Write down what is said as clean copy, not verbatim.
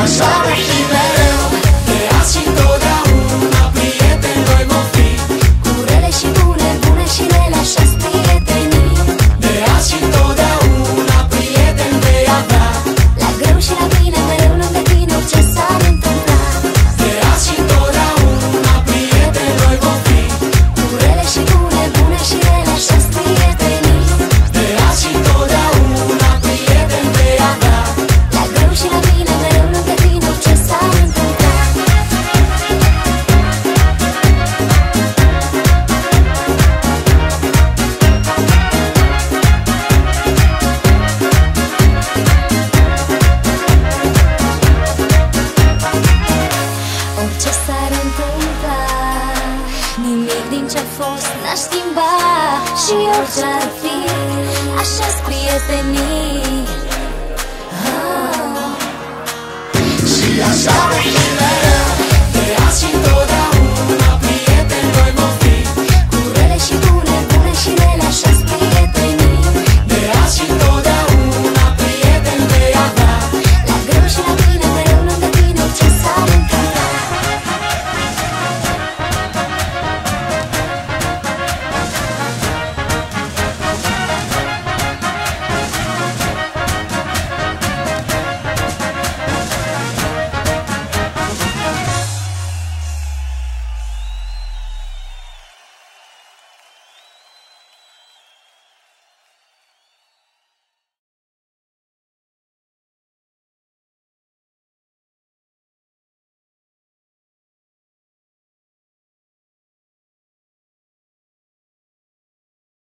așa va fi mereu. De azi și întotdeauna prieteni noi vom fi. Cu rele și bune, bune și rele, așa-s prietenii. De azi și întotdeauna prieteni vei avea. La greu și la bine, mereu lângă tine, orice s-ar întâmpla. De azi și întotdeauna prieteni noi vom fi. Cu rele și bune, bune și rele, așa-s prietenii. De azi și întotdeauna prieteni vei avea. La greu și la bine, mereu lângă tine, orice s-ar întâmpla. Orice s-ar întâmpla, nimic din ce-a fost n-aș schimba. Și orice ar fi, așa-s prietenii.